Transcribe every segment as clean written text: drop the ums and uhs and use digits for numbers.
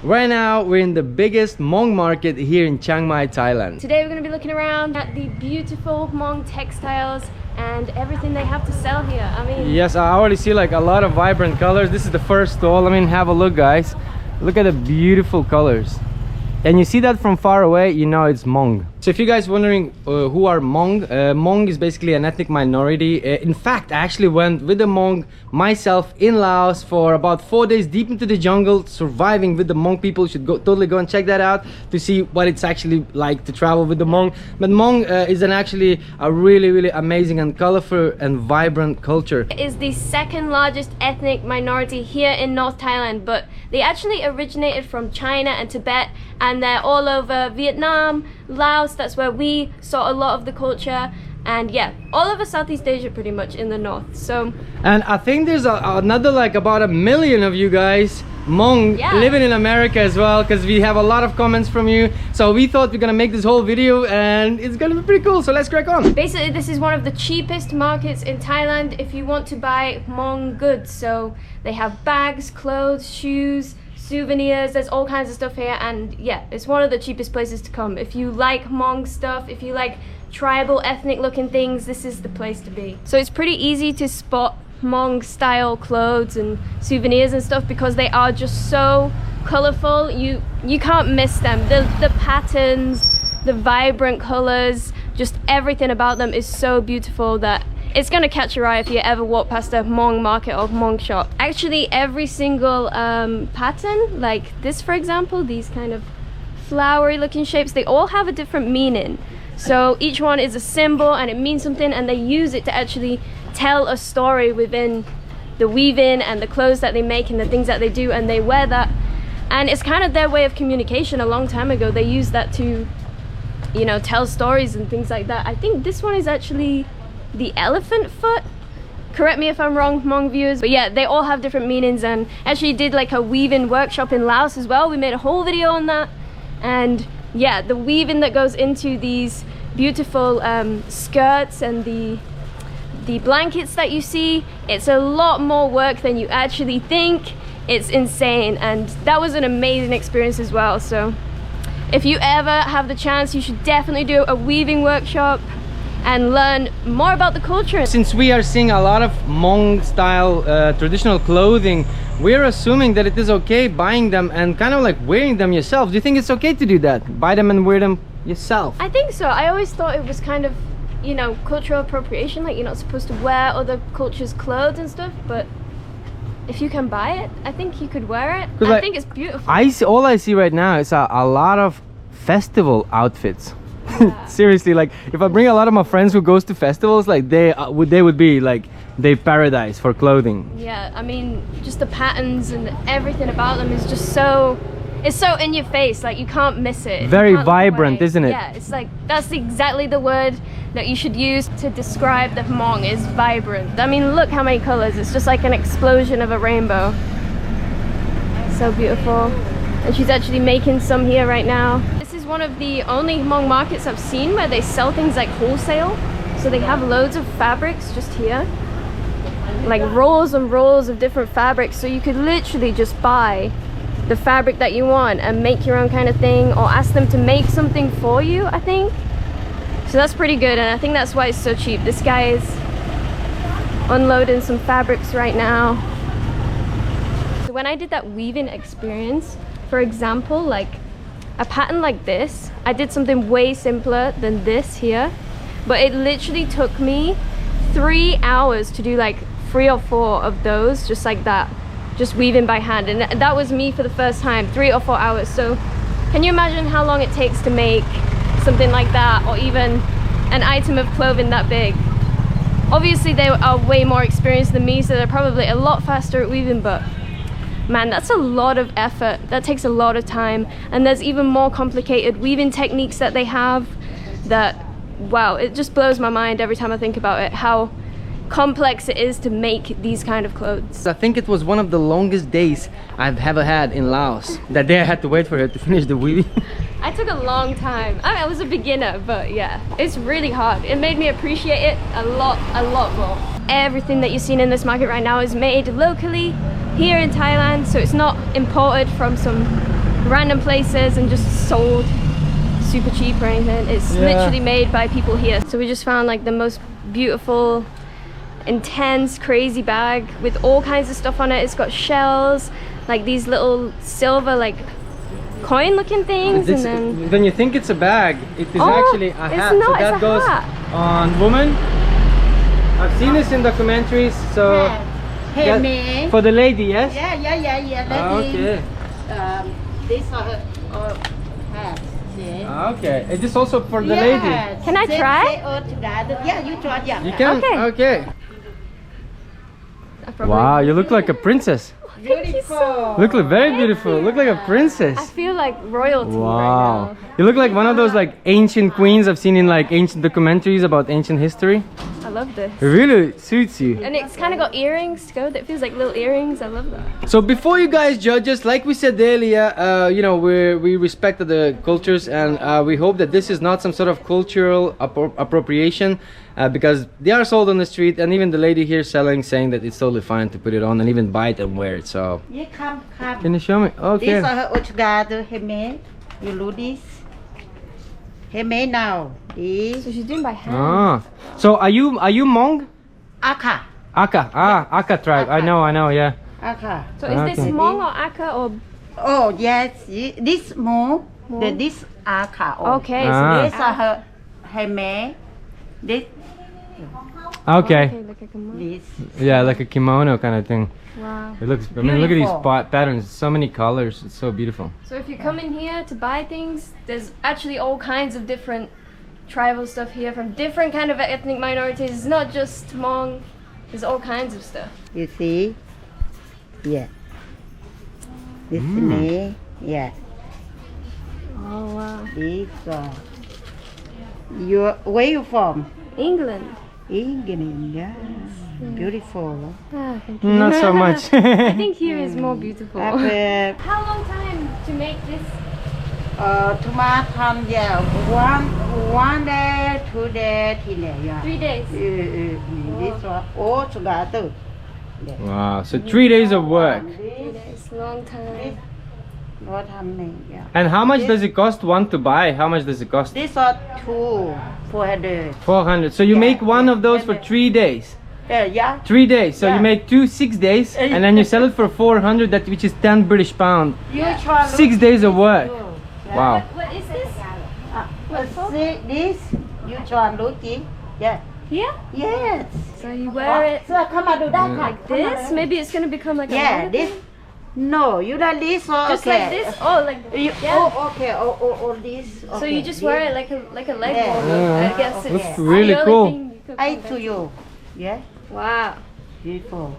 Right now, we're in the biggest Hmong market here in Chiang Mai, Thailand. Today we're going to be looking around at the beautiful Hmong textiles and everything they have to sell here. I mean, yes, I already see like a lot of vibrant colors. This is the first stall. I mean, have a look, guys. Look at the beautiful colors. And you see that from far away, you know it's Hmong. So if you guys wondering who are Hmong, Hmong is basically an ethnic minority. In fact, I actually went with the Hmong myself in Laos for about 4 days deep into the jungle, surviving with the Hmong people. You should totally go and check that out to see what it's actually like to travel with the Hmong. But Hmong is actually a really amazing and colorful and vibrant culture. it is the second largest ethnic minority here in North Thailand, but they actually originated from China and Tibet, and they're all over Vietnam, Laos. That's where we saw a lot of the culture, and yeah, all over Southeast Asia pretty much in the north. So, and I think there's another like about 1 million of you guys Hmong living in America as well, because we have a lot of comments from you. So we thought we're gonna make this whole video and it's gonna be pretty cool, so let's crack on. Basically, this is one of the cheapest markets in Thailand if you want to buy Hmong goods. So they have bags, clothes, shoes, souvenirs, there's all kinds of stuff here, and yeah, it's one of the cheapest places to come. If you like Hmong stuff, if you like tribal ethnic looking things, this is the place to be. So it's pretty easy to spot Hmong style clothes and souvenirs and stuff because they are just so colorful. You can't miss them. The patterns, the vibrant colors, just everything about them is so beautiful that it's gonna catch your eye if you ever walk past a Hmong market or Hmong shop. Actually, every single pattern, like this for example, these kind of flowery looking shapes, they all have a different meaning. So each one is a symbol and it means something, and they use it to actually tell a story within the weaving and the clothes that they make and the things that they do, and they wear that. And it's kind of their way of communication. A long time ago, they used that to, you know, tell stories and things like that. I think this one is actually the elephant foot. Correct me if I'm wrong, Hmong viewers, but yeah, they all have different meanings. And actually did like a weaving workshop in Laos as well. We made a whole video on that, and yeah, the weaving that goes into these beautiful skirts and the blankets that you see, it's a lot more work than you actually think. It's insane, and that was an amazing experience as well. So if you ever have the chance, you should definitely do a weaving workshop and learn more about the culture. Since we are seeing a lot of Hmong style traditional clothing, we're assuming that it is okay buying them and kind of like wearing them yourself. Do you think it's okay to do that? Buy them and wear them yourself? I think so. I always thought it was kind of, you know, cultural appropriation, like you're not supposed to wear other cultures' clothes and stuff, but if you can buy it, I think you could wear it. I think it's beautiful. All I see right now is a lot of festival outfits. Yeah. Seriously, like if I bring a lot of my friends who goes to festivals, like they would be like their paradise for clothing. Yeah, I mean, just the patterns and everything about them is just so, it's so in your face, like you can't miss it. Very vibrant, isn't it? Yeah, it's like, that's exactly the word that you should use to describe the Hmong, is vibrant. I mean, look how many colors. It's just like an explosion of a rainbow. So beautiful. And she's actually making some here right now. This is one of the only Hmong markets I've seen where they sell things like wholesale. So they have loads of fabrics just here, like rolls and rolls of different fabrics. So you could literally just buy the fabric that you want and make your own kind of thing, or ask them to make something for you, I think. So that's pretty good, and I think that's why it's so cheap. This guy is unloading some fabrics right now. So when I did that weaving experience, for example, like a pattern like this, I did something way simpler than this here, but it literally took me 3 hours to do like 3 or 4 of those, just like that, just weaving by hand. And that was me for the first time, 3 or 4 hours. So can you imagine how long it takes to make something like that, or even an item of clothing that big? Obviously they are way more experienced than me, so they're probably a lot faster at weaving, but man, that's a lot of effort. That takes a lot of time, and there's even more complicated weaving techniques that they have that, wow, it just blows my mind every time I think about it, how complex it is to make these kind of clothes. I think it was one of the longest days I've ever had in Laos. That day I had to wait for her to finish the weaving. I took a long time. I mean, I was a beginner, but yeah, it's really hard. It made me appreciate it a lot more. Everything that you're seeing in this market right now is made locally here in Thailand, so it's not imported from some random places and just sold super cheap or anything. It's literally made by people here. So we just found like the most beautiful, intense, crazy bag with all kinds of stuff on it. It's got shells, like these little silver like coin looking things, and then when you think it's a bag, it is actually a hat. Not, so that goes on women. I've seen this in documentaries. So handmade. For the lady, yes? Yeah. Okay. These are hats. Yeah. Okay. Is this also for the lady? Can I try? All together. Yeah, you try. Yeah. You can? Okay. Wow, you look like a princess. Beautiful. Look very beautiful. Look like a princess. I feel like royalty Wow. right now. You look like one of those like ancient queens I've seen in like ancient documentaries about ancient history. I love this. It really suits you. And it's kind of got earrings to go. That feels like little earrings. I love that. So before you guys judge us, like we said earlier, you know, we respect the cultures, and we hope that this is not some sort of cultural appropriation, because they are sold on the street, and even the lady here selling saying that it's totally fine to put it on and even buy it and wear it. So Yeah, come. can you show me? Okay. These are all together handmade. You do this. Handmade now. This. So she's doing by hand. Ah. So are you Hmong? Akha. Akha tribe. I know, yeah. Akha. So is this Okay. Hmong or Akha or? Oh yes. This more. This Akha. Oh. Okay. Ah. These are her handmade. This. Okay. Like a kimono. This. Yeah, like a kimono kind of thing. Wow. It looks, I mean, look at these Beautiful. patterns, so many colors, it's so beautiful. So if you come in here to buy things, there's actually all kinds of different tribal stuff here from different kind of ethnic minorities. It's not just Hmong. There's all kinds of stuff. You see? Yeah. This me. Yeah. Oh wow. This. Where you from? England. England. Yeah. Beautiful. Ah, thank you. Not so much. I think here is more beautiful. After How long time to make this? tomato, yeah, one day, 2 days, 3 days, yeah. 3 days. This one all together. Wow, so 3 days of work. 3 days. Long time. What happening? Yeah. And how much does it cost one to buy? How much does it cost? This are 400. 400. So you make one of those for 3 days. Yeah. 3 days. So you Yeah. make 6 days, and then you sell it for 400, that which is 10 British pound. You try. 6 days of work. Wow. What is this? See this? You try looking. Yeah. Here? Yes. So you wear it So come on, do that. like this? Maybe it's gonna become like a Yeah. longer This. thing? No, you like this or Just okay. like this? Oh, like You, yeah. Oh, okay. Oh, this. So okay. you just wear it like a leg Yeah. warmer. I guess it's Looks really the only cool. thing you could I compare to you. Yeah. Wow. Beautiful.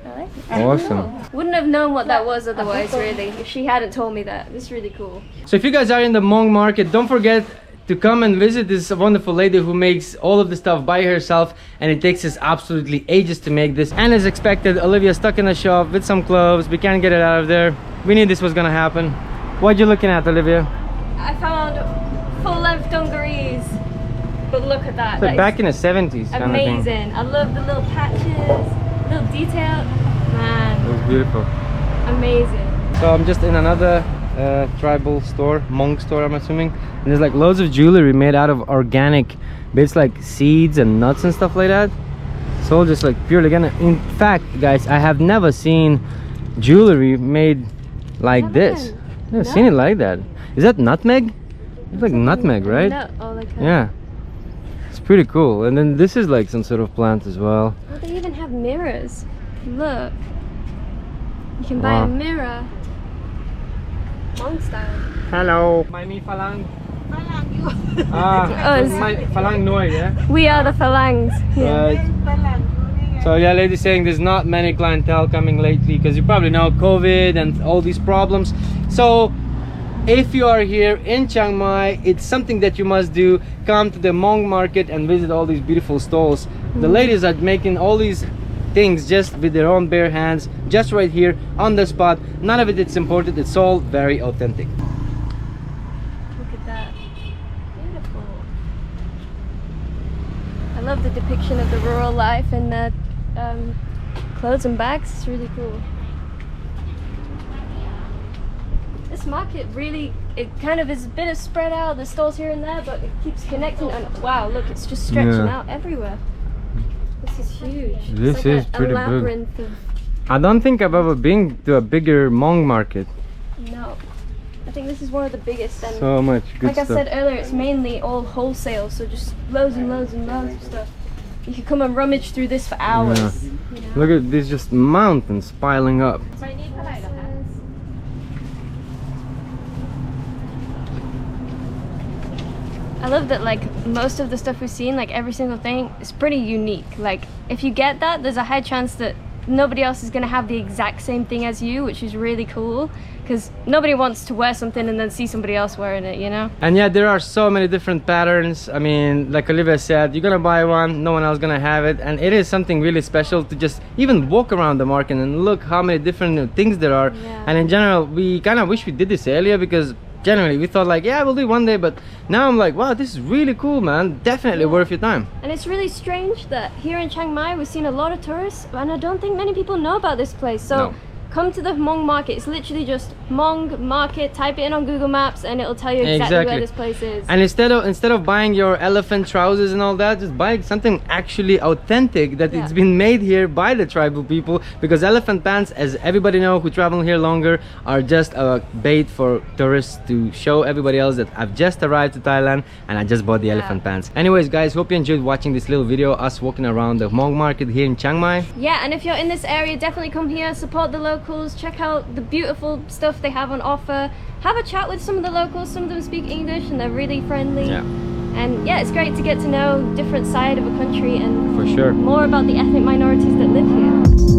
I like it. Awesome. Wouldn't have known what that was otherwise, really, if she hadn't told me that. This is really cool. So if you guys are in the Hmong market, don't forget to come and visit this wonderful lady who makes all of the stuff by herself, and it takes us absolutely ages to make this. And as expected, Olivia's stuck in the shop with some clothes. We can't get it out of there. We knew this was gonna happen. What you looking at, Olivia? I found full-length dungarees. But look at that. It's like That is back in the 70s kind of thing. amazing. I love the little patches, little detail. Man, It was beautiful. amazing. So I'm just in another tribal store, Hmong store I'm assuming, and there's like loads of jewelry made out of organic bits like seeds and nuts and stuff like that. It's all just like purely organic. In fact, guys, I have never seen jewelry made like this. I've never seen it like that. Is that nutmeg? It's like nutmeg, right? No, oh, like a, Yeah. It's pretty cool. And then this is like some sort of plant as well. Oh, they even have mirrors. Look. You can buy Wow. a mirror. Hmong style. Hello. My mi falang. Us. My falang noi, yeah. We are the phalanx. Yeah. Right. So yeah, lady saying there's not many clientele coming lately because you probably know COVID and all these problems. So if you are here in Chiang Mai, it's something that you must do. Come to the Hmong market and visit all these beautiful stalls. The ladies are making all these things just with their own bare hands, just right here on the spot. None of it is imported. It's all very authentic. Look at that. Beautiful. I love the depiction of the rural life in the clothes and bags. It's really cool. This market really, it kind of is a bit of spread out, the stalls here and there, but it keeps connecting, and wow, look, it's just stretching out everywhere. This is huge. This is pretty big. Labyrinth of... I don't think I've ever been to a bigger Hmong market. No. I think this is one of the biggest, and so much good like stuff. I said earlier, it's mainly all wholesale, so just loads and loads and loads of stuff. You could come and rummage through this for hours. Yeah. You know? Look at these just mountains piling up. I love that, like, most of the stuff we've seen, like every single thing is pretty unique. Like, if you get that, there's a high chance that nobody else is going to have the exact same thing as you, which is really cool, because nobody wants to wear something and then see somebody else wearing it, you know? And yeah, there are so many different patterns. I mean, like Olivia said, you're gonna buy one, no one else gonna have it, and it is something really special to just even walk around the market and look how many different things there are. Yeah. And in general, we kind of wish we did this earlier, because generally we thought like, yeah, we'll do it one day, but now I'm like, wow, this is really cool, man. Definitely worth your time. And it's really strange that here in Chiang Mai we've seen a lot of tourists, and I don't think many people know about this place. So No. come to the Hmong Market. It's literally just Hmong Market. Type it in on Google Maps and it'll tell you exactly where this place is. And instead of buying your elephant trousers and all that, just buy something actually authentic, that it's been made here by the tribal people, because elephant pants, as everybody know who travel here longer, are just a bait for tourists to show everybody else that I've just arrived to Thailand and I just bought the elephant pants. Anyways guys, hope you enjoyed watching this little video, us walking around the Hmong Market here in Chiang Mai. Yeah, and if you're in this area, definitely come here, support the locals, check out the beautiful stuff they have on offer, have a chat with some of the locals. Some of them speak English and they're really friendly. And yeah, it's great to get to know different side of a country and for sure more about the ethnic minorities that live here.